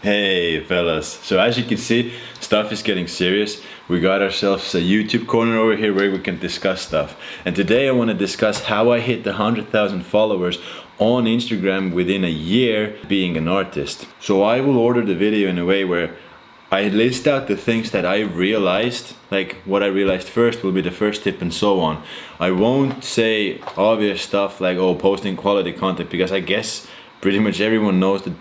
Hey fellas, so as you can see, stuff is getting serious. We got ourselves a YouTube corner over here where we can discuss stuff. And today I want to discuss how I hit the 100,000 followers on Instagram within a year being an artist. So I will order the video in a way where I list out the things that I realized, like what I realized first will be the first tip and so on. I won't say obvious stuff like, oh, posting quality content, because I guess pretty much everyone knows that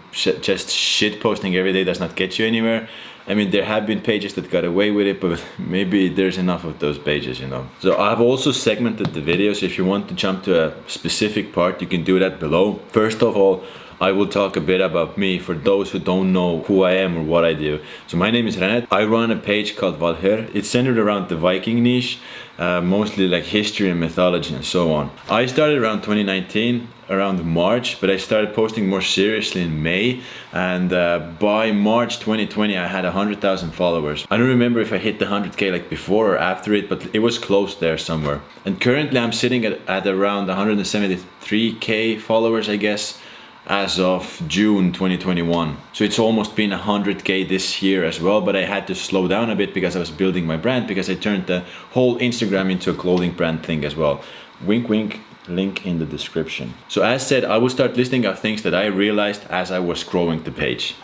just shit posting every day does not get you anywhere. I mean, there have been pages that got away with it, but maybe there's enough of those pages, you know. So I've also segmented the videos. If you want to jump to a specific part, you can do that below. First of all, I will talk a bit about me for those who don't know who I am or what I do. So my name is René. I run a page called Valher. It's centered around the Viking niche, mostly like history and mythology and so on. I started around 2019, around March, but I started posting more seriously in May. And by March 2020, I had 100,000 followers. I don't remember if I hit the 100K like before or after it, but it was close there somewhere. And currently I'm sitting at around 173K followers, I guess, as of June 2021. So it's almost been 100K this year as well, but I had to slow down a bit because I was building my brand, because I turned the whole Instagram into a clothing brand thing as well. Wink wink, link in the description. So as said, I will start listing out things that I realized as I was growing the page.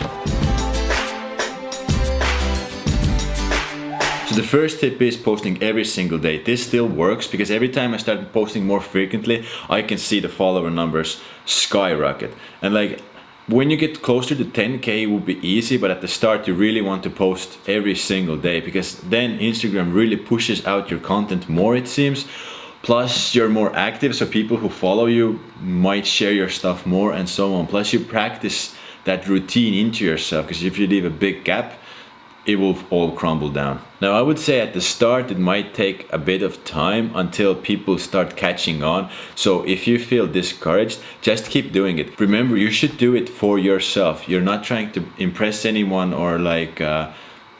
So the first tip is posting every single day. This still works because every time I start posting more frequently, I can see the follower numbers skyrocket. And like when you get closer to 10K, it will be easy, but at the start you really want to post every single day, because then Instagram really pushes out your content more, it seems. Plus you're more active, so people who follow you might share your stuff more and so on. Plus you practice that routine into yourself, because if you leave a big gap, it will all crumble down. Now I would say at the start it might take a bit of time until people start catching on. So if you feel discouraged, just keep doing it. Remember, you should do it for yourself. You're not trying to impress anyone or like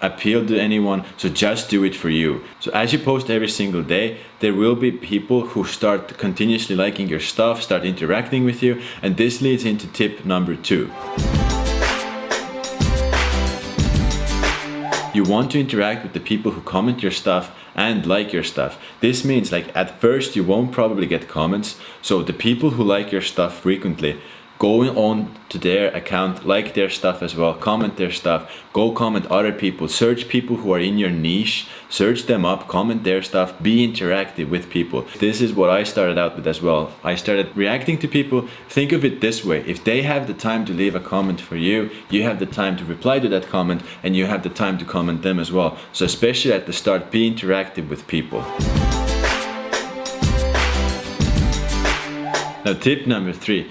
appeal to anyone, so just do it for you. So as you post every single day, there will be people who start continuously liking your stuff, start interacting with you, and this leads into tip number 2. You want to interact with the people who comment your stuff and like your stuff. This means like at first you won't probably get comments, so the people who like your stuff frequently, go on to their account, like their stuff as well, comment their stuff, go comment other people, search people who are in your niche, search them up, comment their stuff, be interactive with people. This is what I started out with as well. I started reacting to people. Think of it this way: if they have the time to leave a comment for you, you have the time to reply to that comment, and you have the time to comment them as well. So especially at the start, be interactive with people. Now tip number 3.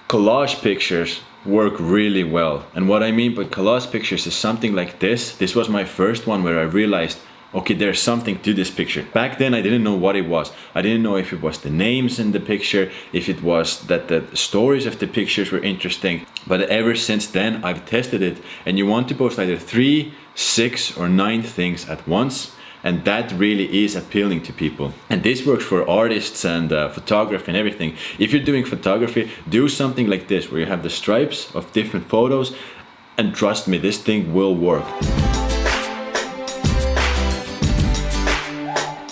Collage pictures work really well. And what I mean by collage pictures is something like this. This was my first one where I realized, okay, there's something to this picture. Back then I didn't know what it was. I didn't know if it was the names in the picture, if it was that the stories of the pictures were interesting. But ever since then I've tested it, and you want to post either 3, 6 or 9 things at once. And that really is appealing to people. And this works for artists and photography and everything. If you're doing photography, do something like this, where you have the stripes of different photos, and trust me, this thing will work.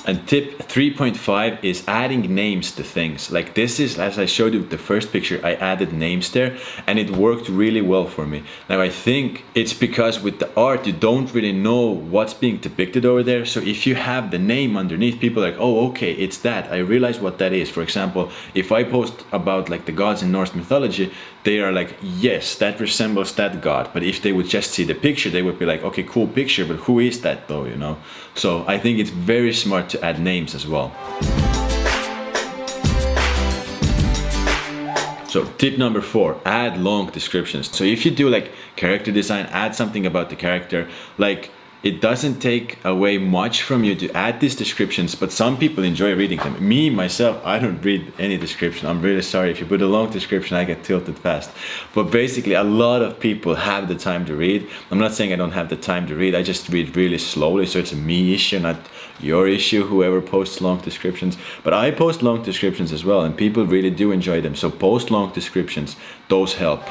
And tip 3.5 is adding names to things. Like this is, as I showed you with the first picture, I added names there and it worked really well for me. Now I think it's because with the art, you don't really know what's being depicted over there. So if you have the name underneath, people are like, oh, okay, it's that. I realize what that is. For example, if I post about like the gods in Norse mythology, they are like, yes, that resembles that god. But if they would just see the picture, they would be like, okay, cool picture, but who is that though, you know? So I think it's very smart to add names as well. So tip number 4, add long descriptions. So if you do like character design, add something about the character. Like it doesn't take away much from you to add these descriptions, but some people enjoy reading them. Me, myself, I don't read any description. I'm really sorry. If you put a long description, I get tilted fast. But basically, a lot of people have the time to read. I'm not saying I don't have the time to read. I just read really slowly, so it's a me issue, not your issue, whoever posts long descriptions. But I post long descriptions as well, and people really do enjoy them. So post long descriptions. Those help.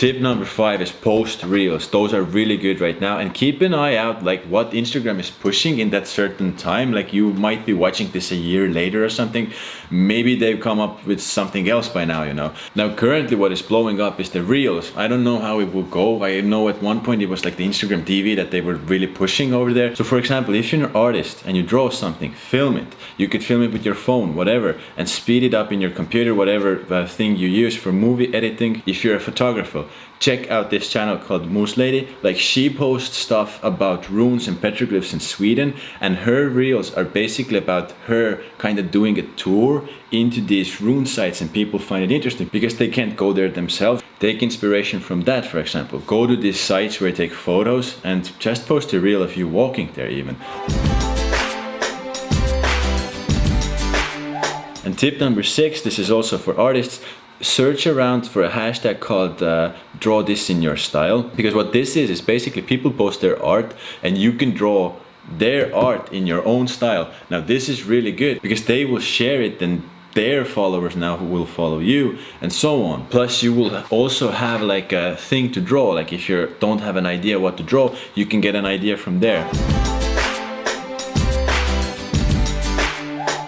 Tip number 5 is post reels. Those are really good right now, and keep an eye out like what Instagram is pushing in that certain time. Like you might be watching this a year later or something. Maybe they've come up with something else by now, you know. Now currently what is blowing up is the reels. I don't know how it will go. I know at one point it was like the Instagram TV that they were really pushing over there. So for example, if you're an artist and you draw something, film it. You could film it with your phone, whatever, and speed it up in your computer, whatever thing you use for movie editing. If you're a photographer, check out this channel called Moose Lady. Like she posts stuff about runes and petroglyphs in Sweden, and her reels are basically about her kind of doing a tour into these rune sites, and people find it interesting because they can't go there themselves. Take inspiration from that, for example. Go to these sites where you take photos and just post a reel of you walking there even. And tip number 6, this is also for artists. Search around for a hashtag called draw this in your style, because what this is basically people post their art and you can draw their art in your own style. Now this is really good because they will share it and their followers now who will follow you and so on. Plus you will also have like a thing to draw. Like if you don't have an idea what to draw, you can get an idea from there.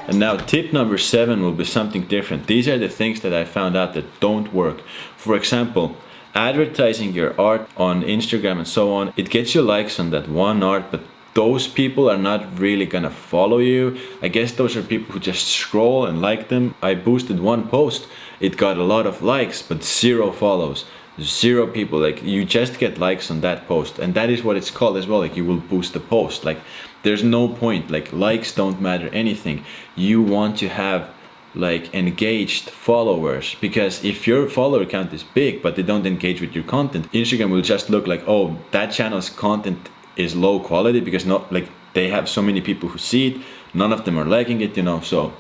And now tip number 7 will be something different. These are the things that I found out that don't work. For example, advertising your art on Instagram and so on, it gets you likes on that one art, but those people are not really gonna follow you. I guess those are people who just scroll and like them. I boosted one post, it got a lot of likes, but 0 follows. 0 people. Like you just get likes on that post, and that is what it's called as well. Like you will boost the post. Like there's no point. Like likes don't matter anything. You want to have like engaged followers, because if your follower count is big but they don't engage with your content, Instagram will just look like, oh, that channel's content is low quality because not like they have so many people who see it, none of them are liking it, you know. So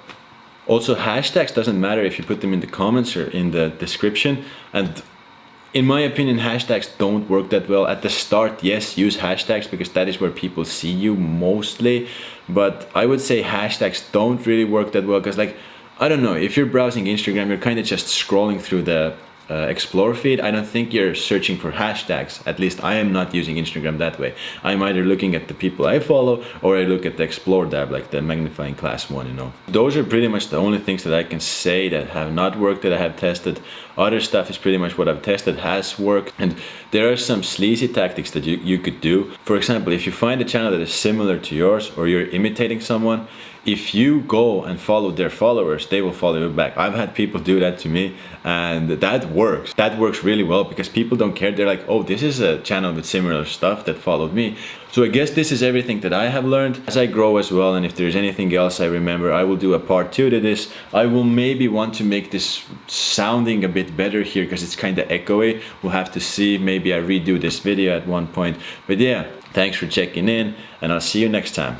also hashtags doesn't matter if you put them in the comments or in the description. And in my opinion, hashtags don't work that well. At the start, yes, use hashtags because that is where people see you mostly. But I would say hashtags don't really work that well because, like, I don't know, if you're browsing Instagram, you're kind of just scrolling through the explore feed. I don't think you're searching for hashtags. At least I am not using Instagram that way. I'm either looking at the people I follow or I look at the explore tab, like the magnifying class one, you know. Those are pretty much the only things that I can say that have not worked, that I have tested. Other stuff is pretty much what I've tested has worked. And there are some sleazy tactics that you could do. For example, if you find a channel that is similar to yours or you're imitating someone, if you go and follow their followers, they will follow you back. I've had people do that to me, and that works. That works really well because people don't care. They're like, oh, this is a channel with similar stuff that followed me. So I guess this is everything that I have learned as I grow as well. And if there's anything else I remember, I will do a part 2 to this. I will maybe want to make this sounding a bit better here because it's kind of echoey. We'll have to see. Maybe I redo this video at one point. But yeah, thanks for checking in, and I'll see you next time.